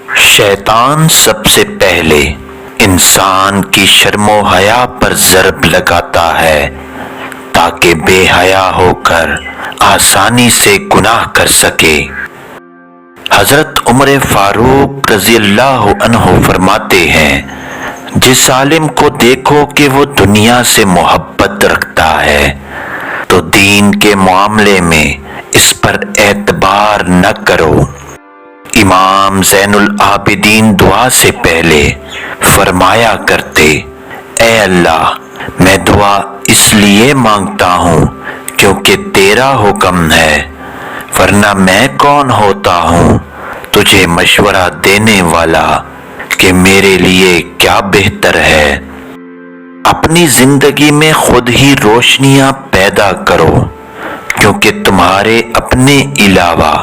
شیطان سب سے پہلے انسان کی شرم و حیا پر ضرب لگاتا ہے تاکہ بے حیا ہو کر آسانی سے گناہ کر سکے۔ حضرت عمر فاروق رضی اللہ عنہ فرماتے ہیں، جس عالم کو دیکھو کہ وہ دنیا سے محبت رکھتا ہے تو دین کے معاملے میں اس پر اعتبار نہ کرو۔ امام زین العابدین دعا سے پہلے فرمایا کرتے، اے اللہ میں دعا اس لیے مانگتا ہوں کیونکہ تیرا حکم ہے، ورنہ میں کون ہوتا ہوں تجھے مشورہ دینے والا کہ میرے لیے کیا بہتر ہے۔ اپنی زندگی میں خود ہی روشنیاں پیدا کرو کیونکہ تمہارے اپنے علاوہ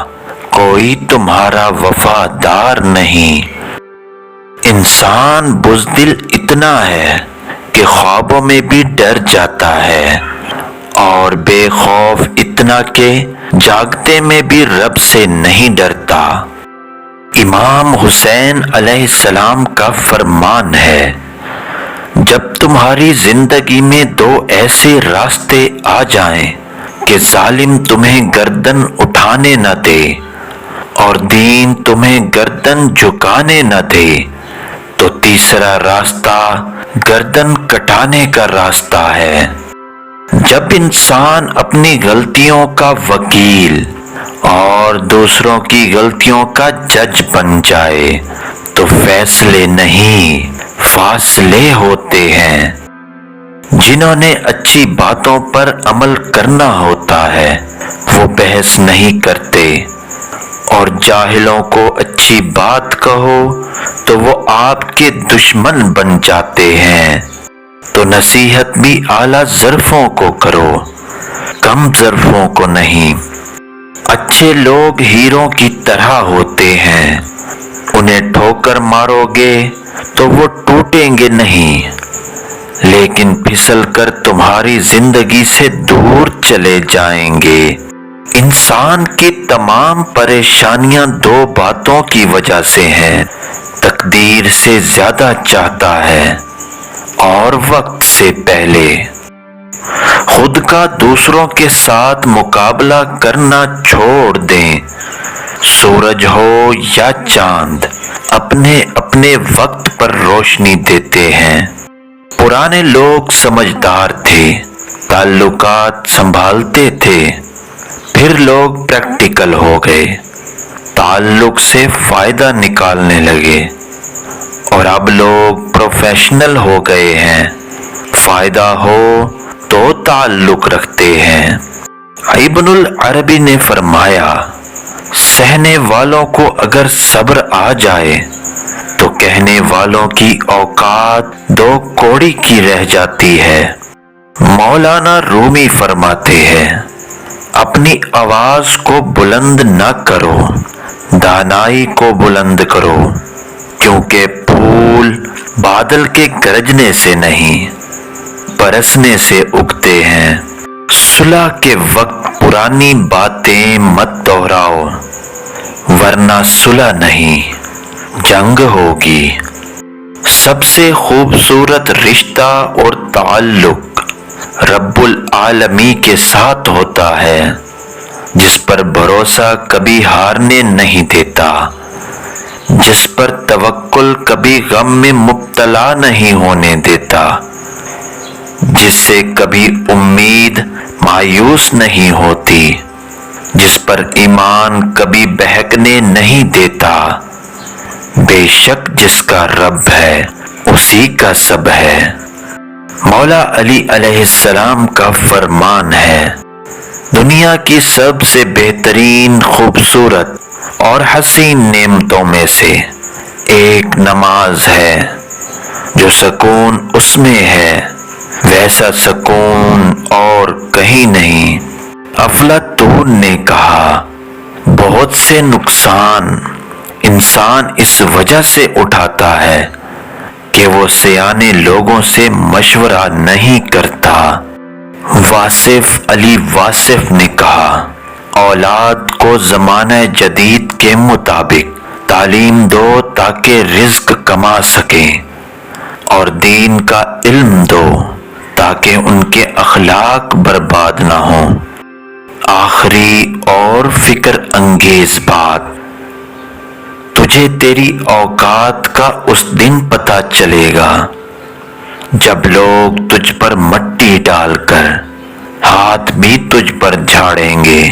کوئی تمہارا وفادار نہیں۔ انسان بزدل اتنا ہے کہ خوابوں میں بھی ڈر جاتا ہے، اور بے خوف اتنا کہ جاگتے میں بھی رب سے نہیں ڈرتا۔ امام حسین علیہ السلام کا فرمان ہے، جب تمہاری زندگی میں دو ایسے راستے آ جائیں کہ ظالم تمہیں گردن اٹھانے نہ دے اور دین تمہیں گردن جھکانے نہ دے، تو تیسرا راستہ گردن کٹانے کا راستہ ہے۔ جب انسان اپنی غلطیوں کا وکیل اور دوسروں کی غلطیوں کا جج بن جائے تو فیصلے نہیں فاصلے ہوتے ہیں۔ جنہوں نے اچھی باتوں پر عمل کرنا ہوتا ہے وہ بحث نہیں کرتے، اور جاہلوں کو اچھی بات کہو تو وہ آپ کے دشمن بن جاتے ہیں۔ تو نصیحت بھی اعلیٰ ظرفوں کو کرو، کم ظرفوں کو نہیں۔ اچھے لوگ ہیروں کی طرح ہوتے ہیں، انہیں ٹھوکر مارو گے تو وہ ٹوٹیں گے نہیں، لیکن پھسل کر تمہاری زندگی سے دور چلے جائیں گے۔ انسان کی تمام پریشانیاں دو باتوں کی وجہ سے ہیں، تقدیر سے زیادہ چاہتا ہے اور وقت سے پہلے۔ خود کا دوسروں کے ساتھ مقابلہ کرنا چھوڑ دیں۔ سورج ہو یا چاند اپنے اپنے وقت پر روشنی دیتے ہیں۔ پرانے لوگ سمجھدار تھے، تعلقات سنبھالتے تھے، پھر لوگ پریکٹیکل ہو گئے، تعلق سے فائدہ نکالنے لگے، اور اب لوگ پروفیشنل ہو گئے ہیں، فائدہ ہو تو تعلق رکھتے ہیں۔ ابن العربی نے فرمایا، سہنے والوں کو اگر صبر آ جائے تو کہنے والوں کی اوقات دو کوڑی کی رہ جاتی ہے۔ مولانا رومی فرماتے ہیں، اپنی آواز کو بلند نہ کرو، دانائی کو بلند کرو، کیونکہ پھول بادل کے گرجنے سے نہیں برسنے سے اگتے ہیں۔ صلح کے وقت پرانی باتیں مت دہراؤ، ورنہ صلح نہیں جنگ ہوگی۔ سب سے خوبصورت رشتہ اور تعلق رب العالمین کے ساتھ ہوتا ہے، جس پر بھروسہ کبھی ہارنے نہیں دیتا، جس پر توکل کبھی غم میں مبتلا نہیں ہونے دیتا، جس سے کبھی امید مایوس نہیں ہوتی، جس پر ایمان کبھی بہکنے نہیں دیتا۔ بے شک جس کا رب ہے اسی کا سب ہے۔ مولا علی علیہ السلام کا فرمان ہے، دنیا کی سب سے بہترین خوبصورت اور حسین نعمتوں میں سے ایک نماز ہے، جو سکون اس میں ہے ویسا سکون اور کہیں نہیں۔ افلاطون نے کہا، بہت سے نقصان انسان اس وجہ سے اٹھاتا ہے کہ وہ سیانے لوگوں سے مشورہ نہیں کرتا۔ واصف علی واصف نے کہا، اولاد کو زمانہ جدید کے مطابق تعلیم دو تاکہ رزق کما سکیں، اور دین کا علم دو تاکہ ان کے اخلاق برباد نہ ہوں۔ آخری اور فکر انگیز بات، تجھے تیری اوقات کا اس دن پتہ چلے گا جب لوگ تجھ پر مٹی ڈال کر ہاتھ بھی تجھ پر جھاڑیں گے۔